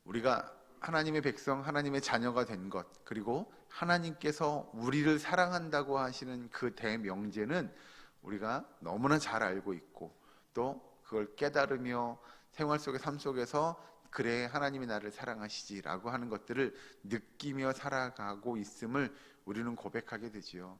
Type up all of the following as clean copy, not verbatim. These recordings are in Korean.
우리가 하나님의 백성, 하나님의 자녀가 된 것, 그리고 하나님께서 우리를 사랑한다고 하시는 그 대명제는 우리가 너무나 잘 알고 있고, 또 그걸 깨달으며 생활 속의 삶 속에서 그래 하나님이 나를 사랑하시지라고 하는 것들을 느끼며 살아가고 있음을 우리는 고백하게 되지요.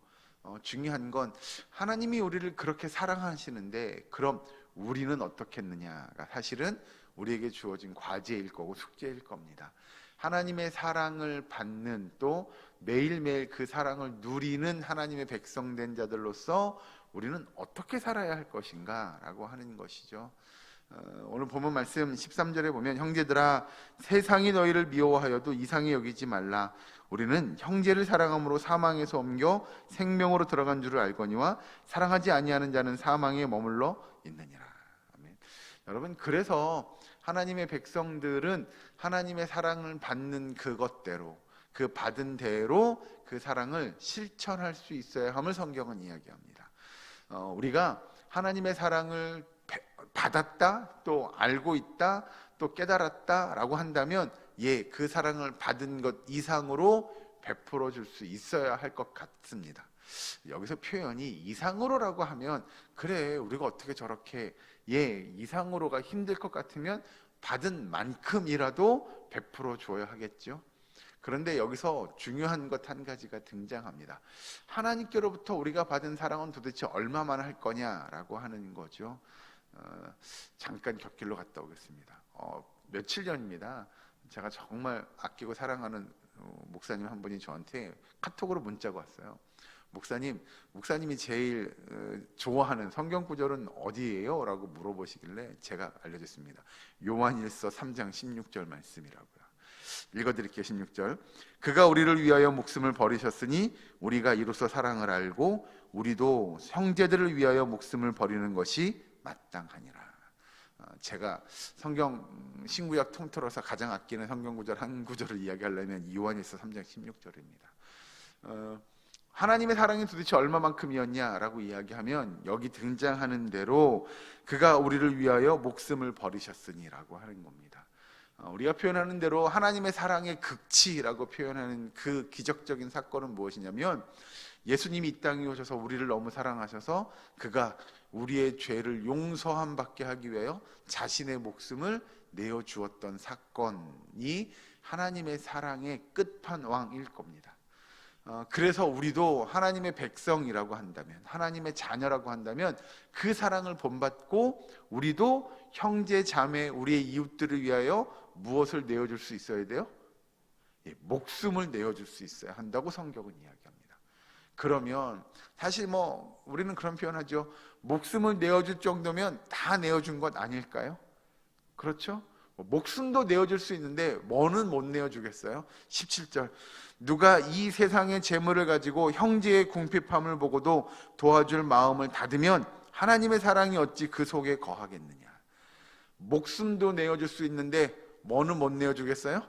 중요한 건 하나님이 우리를 그렇게 사랑하시는데 그럼 우리는 어떻겠느냐가 사실은 우리에게 주어진 과제일 거고 숙제일 겁니다. 하나님의 사랑을 받는, 또 매일매일 그 사랑을 누리는 하나님의 백성된 자들로서 우리는 어떻게 살아야 할 것인가 라고 하는 것이죠. 오늘 본문 말씀 13절에 보면, 형제들아 세상이 너희를 미워하여도 이상히 여기지 말라. 우리는 형제를 사랑함으로 사망에서 옮겨 생명으로 들어간 줄을 알거니와 사랑하지 아니하는 자는 사망에 머물러 있느니라. 아멘. 여러분, 그래서 하나님의 백성들은 하나님의 사랑을 받는 그것대로, 그 받은 대로 그 사랑을 실천할 수 있어야 함을 성경은 이야기합니다. 우리가 하나님의 사랑을 받았다, 또 알고 있다, 또 깨달았다 라고 한다면 그 사랑을 받은 것 이상으로 베풀어 줄 수 있어야 할 것 같습니다. 여기서 표현이 이상으로라고 하면, 그래 우리가 어떻게 저렇게 이상으로가 힘들 것 같으면 받은 만큼이라도 베풀어 줘야 하겠죠. 그런데 여기서 중요한 것 한 가지가 등장합니다. 하나님께로부터 우리가 받은 사랑은 도대체 얼마만 할 거냐라고 하는 거죠. 잠깐 곁길로 갔다 오겠습니다. 며칠 전입니다. 제가 정말 아끼고 사랑하는 목사님 한 분이 저한테 카톡으로 문자가 왔어요. 목사님이 제일 좋아하는 성경 구절은 어디예요? 라고 물어보시길래 제가 알려줬습니다. 요한일서 3장 16절 말씀이라고요. 읽어드릴게요. 16절. 그가 우리를 위하여 목숨을 버리셨으니 우리가 이로써 사랑을 알고 우리도 형제들을 위하여 목숨을 버리는 것이 마땅하니라. 제가 성경 신구약 통틀어서 가장 아끼는 성경 구절 한 구절을 이야기하려면 요한일서 3장 16절입니다. 하나님의 사랑이 도대체 얼마만큼이었냐라고 이야기하면 여기 등장하는 대로 그가 우리를 위하여 목숨을 버리셨으니라고 하는 겁니다. 우리가 표현하는 대로 하나님의 사랑의 극치라고 표현하는 그 기적적인 사건은 무엇이냐면, 예수님이 이 땅에 오셔서 우리를 너무 사랑하셔서 그가 우리의 죄를 용서함 받게 하기 위하여 자신의 목숨을 내어주었던 사건이 하나님의 사랑의 끝판왕일 겁니다. 그래서 우리도 하나님의 백성이라고 한다면, 하나님의 자녀라고 한다면 그 사랑을 본받고 우리도 형제 자매 우리의 이웃들을 위하여 무엇을 내어줄 수 있어야 돼요? 목숨을 내어줄 수 있어야 한다고 성경은 이야기합니다. 그러면 사실 우리는 그런 표현하죠. 목숨을 내어줄 정도면 다 내어준 것 아닐까요? 그렇죠? 목숨도 내어줄 수 있는데 뭐는 못 내어주겠어요? 17절. 누가 이 세상의 재물을 가지고 형제의 궁핍함을 보고도 도와줄 마음을 닫으면 하나님의 사랑이 어찌 그 속에 거하겠느냐. 목숨도 내어줄 수 있는데 뭐는 못 내어주겠어요?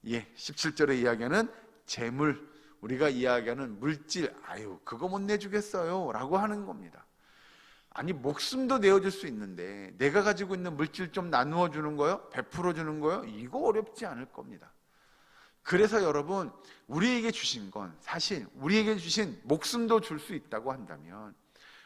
17절에 이야기하는 재물, 우리가 이야기하는 물질, 그거 못 내주겠어요 라고 하는 겁니다. 아니, 목숨도 내어줄 수 있는데 내가 가지고 있는 물질 좀 나누어 주는 거요? 베풀어 주는 거요? 이거 어렵지 않을 겁니다. 그래서 여러분, 우리에게 주신 건, 사실 우리에게 주신 목숨도 줄 수 있다고 한다면,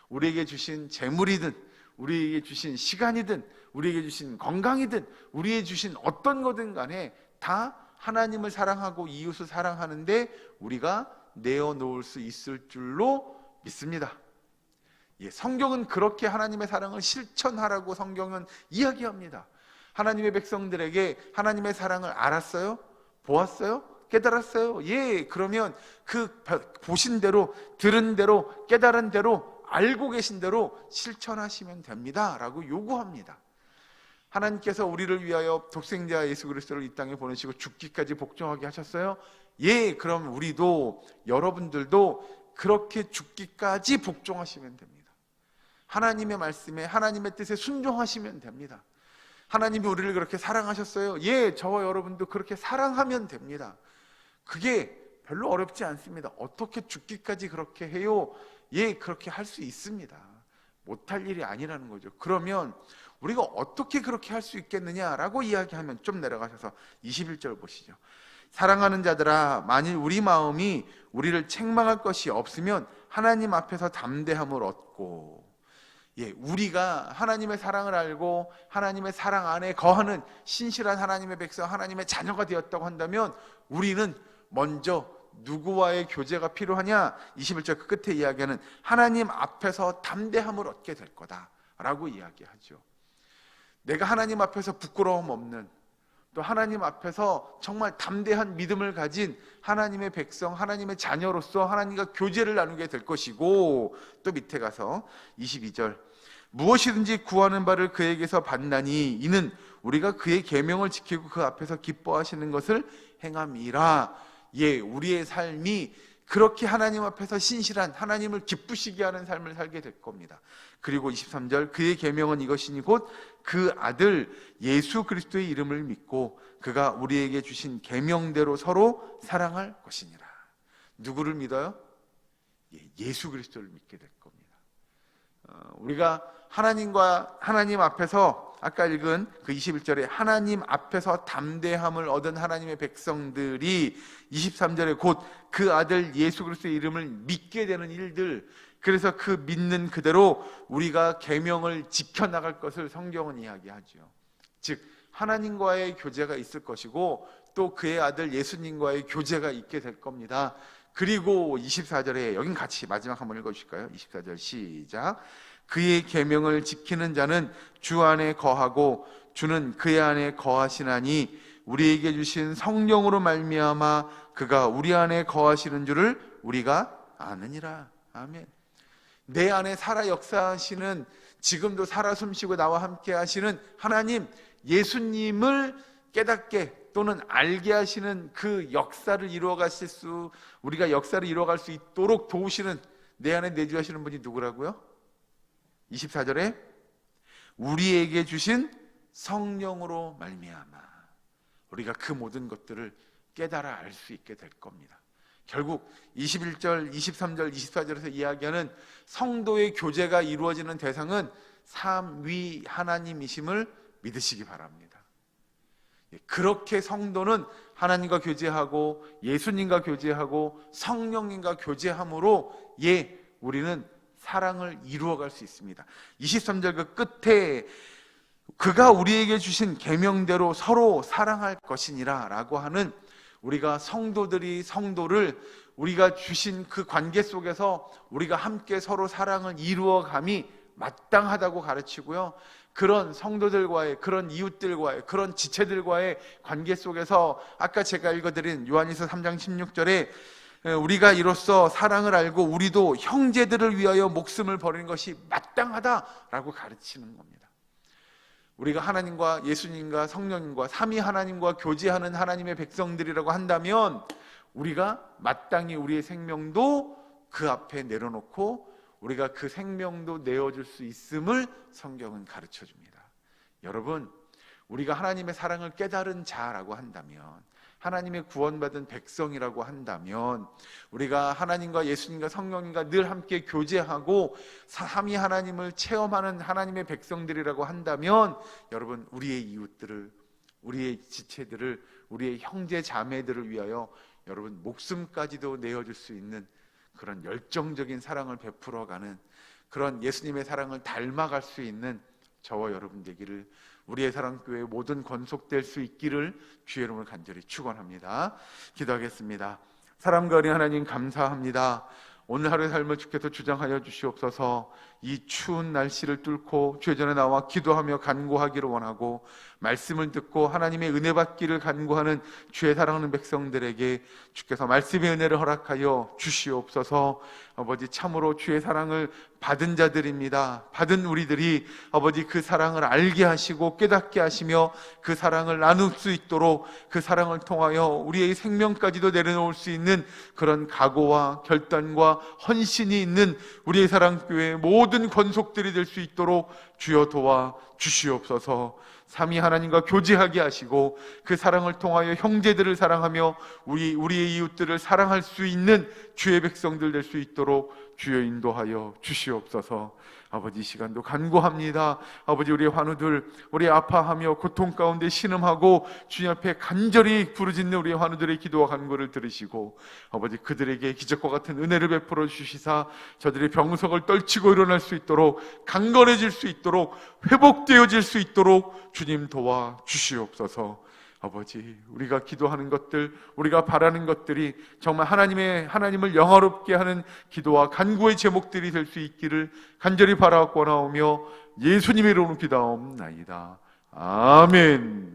우리에게 주신 재물이든 우리에게 주신 시간이든 우리에게 주신 건강이든 우리에게 주신 어떤 거든 간에 다 하나님을 사랑하고 이웃을 사랑하는데 우리가 내어놓을 수 있을 줄로 믿습니다. 성경은 그렇게 하나님의 사랑을 실천하라고 성경은 이야기합니다. 하나님의 백성들에게 하나님의 사랑을 알았어요? 보았어요? 깨달았어요? 그러면 그 보신 대로, 들은 대로, 깨달은 대로, 알고 계신 대로 실천하시면 됩니다 라고 요구합니다. 하나님께서 우리를 위하여 독생자 예수 그리스도를 이 땅에 보내시고 죽기까지 복종하게 하셨어요? 그럼 우리도, 여러분들도 그렇게 죽기까지 복종하시면 됩니다. 하나님의 말씀에, 하나님의 뜻에 순종하시면 됩니다. 하나님이 우리를 그렇게 사랑하셨어요? 저와 여러분도 그렇게 사랑하면 됩니다. 그게 별로 어렵지 않습니다. 어떻게 죽기까지 그렇게 해요? 그렇게 할 수 있습니다. 못할 일이 아니라는 거죠. 그러면 우리가 어떻게 그렇게 할 수 있겠느냐라고 이야기하면 좀 내려가셔서 21절 보시죠. 사랑하는 자들아, 만일 우리 마음이 우리를 책망할 것이 없으면 하나님 앞에서 담대함을 얻고, 우리가 하나님의 사랑을 알고 하나님의 사랑 안에 거하는 신실한 하나님의 백성, 하나님의 자녀가 되었다고 한다면 우리는 먼저 누구와의 교제가 필요하냐? 21절 그 끝에 이야기하는 하나님 앞에서 담대함을 얻게 될 거다라고 이야기하죠. 내가 하나님 앞에서 부끄러움 없는, 또 하나님 앞에서 정말 담대한 믿음을 가진 하나님의 백성, 하나님의 자녀로서 하나님과 교제를 나누게 될 것이고, 또 밑에 가서 22절 무엇이든지 구하는 바를 그에게서 받나니 이는 우리가 그의 계명을 지키고 그 앞에서 기뻐하시는 것을 행함이라. 우리의 삶이 그렇게 하나님 앞에서 신실한, 하나님을 기쁘시게 하는 삶을 살게 될 겁니다. 그리고 23절 그의 계명은 이것이니 곧 그 아들 예수 그리스도의 이름을 믿고 그가 우리에게 주신 계명대로 서로 사랑할 것이니라. 누구를 믿어요? 예수 그리스도를 믿게 될 겁니다. 우리가 하나님 앞에서 아까 읽은 그 21절에 하나님 앞에서 담대함을 얻은 하나님의 백성들이 23절에 곧 그 아들 예수 그리스도의 이름을 믿게 되는 일들, 그래서 그 믿는 그대로 우리가 계명을 지켜나갈 것을 성경은 이야기하죠. 즉 하나님과의 교제가 있을 것이고 또 그의 아들 예수님과의 교제가 있게 될 겁니다. 그리고 24절에 여긴 같이 마지막 한번 읽어주실까요? 24절 시작. 그의 계명을 지키는 자는 주 안에 거하고 주는 그의 안에 거하시나니 우리에게 주신 성령으로 말미암아 그가 우리 안에 거하시는 줄을 우리가 아느니라. 아멘. 내 안에 살아 역사하시는, 지금도 살아 숨쉬고 나와 함께 하시는 하나님 예수님을 깨닫게 또는 알게 하시는 그 역사를 우리가 역사를 이루어갈 수 있도록 도우시는, 내 안에 내주하시는 분이 누구라고요? 24절에 우리에게 주신 성령으로 말미암아 우리가 그 모든 것들을 깨달아 알 수 있게 될 겁니다. 결국 21절, 23절, 24절에서 이야기하는 성도의 교제가 이루어지는 대상은 삼위 하나님이심을 믿으시기 바랍니다. 그렇게 성도는 하나님과 교제하고 예수님과 교제하고 성령님과 교제함으로 우리는 사랑을 이루어갈 수 있습니다. 23절 그 끝에 그가 우리에게 주신 계명대로 서로 사랑할 것이니라 라고 하는, 우리가 성도를 우리가 주신 그 관계 속에서 우리가 함께 서로 사랑을 이루어감이 마땅하다고 가르치고요. 그런 성도들과의, 그런 이웃들과의, 그런 지체들과의 관계 속에서 아까 제가 읽어드린 요한일서 3장 16절에 우리가 이로써 사랑을 알고 우리도 형제들을 위하여 목숨을 버리는 것이 마땅하다라고 가르치는 겁니다. 우리가 하나님과 예수님과 성령님과 삼위 하나님과 교제하는 하나님의 백성들이라고 한다면 우리가 마땅히 우리의 생명도 그 앞에 내려놓고 우리가 그 생명도 내어줄 수 있음을 성경은 가르쳐줍니다. 여러분, 우리가 하나님의 사랑을 깨달은 자라고 한다면, 하나님의 구원받은 백성이라고 한다면, 우리가 하나님과 예수님과 성령님과 늘 함께 교제하고 삼위 하나님을 체험하는 하나님의 백성들이라고 한다면, 여러분, 우리의 이웃들을, 우리의 지체들을, 우리의 형제 자매들을 위하여 여러분 목숨까지도 내어줄 수 있는 그런 열정적인 사랑을 베풀어가는, 그런 예수님의 사랑을 닮아갈 수 있는 저와 여러분 되기를, 우리의 사랑교회 모든 권속될 수 있기를 주의 이름으로 간절히 축원합니다. 기도하겠습니다. 사랑과 어린 하나님 감사합니다. 오늘 하루의 삶을 주께서 주장하여 주시옵소서. 이 추운 날씨를 뚫고 주의 전에 나와 기도하며 간구하기를 원하고, 말씀을 듣고 하나님의 은혜 받기를 간구하는 주의 사랑하는 백성들에게 주께서 말씀의 은혜를 허락하여 주시옵소서. 아버지, 참으로 주의 사랑을 받은 자들입니다. 받은 우리들이 아버지 그 사랑을 알게 하시고 깨닫게 하시며 그 사랑을 나눌 수 있도록, 그 사랑을 통하여 우리의 생명까지도 내려놓을 수 있는 그런 각오와 결단과 헌신이 있는 우리의 사랑교회 모든 권속들이 될 수 있도록 주여 도와 주시옵소서. 삼위 하나님과 교제하게 하시고 그 사랑을 통하여 형제들을 사랑하며 우리의 이웃들을 사랑할 수 있는 주의 백성들 될 수 있도록 주여 인도하여 주시옵소서. 아버지, 이 시간도 간구합니다. 아버지, 우리 환우들, 우리 아파하며 고통 가운데 신음하고 주님 앞에 간절히 부르짖는 우리 환우들의 기도와 간구를 들으시고 아버지, 그들에게 기적과 같은 은혜를 베풀어 주시사 저들의 병석을 떨치고 일어날 수 있도록, 강건해질 수 있도록, 회복되어질 수 있도록 주님 도와 주시옵소서. 아버지, 우리가 기도하는 것들, 우리가 바라는 것들이 정말 하나님을 영화롭게 하는 기도와 간구의 제목들이 될 수 있기를 간절히 바라옵고 나오며 예수님의 이름으로 기도하옵나이다. 아멘.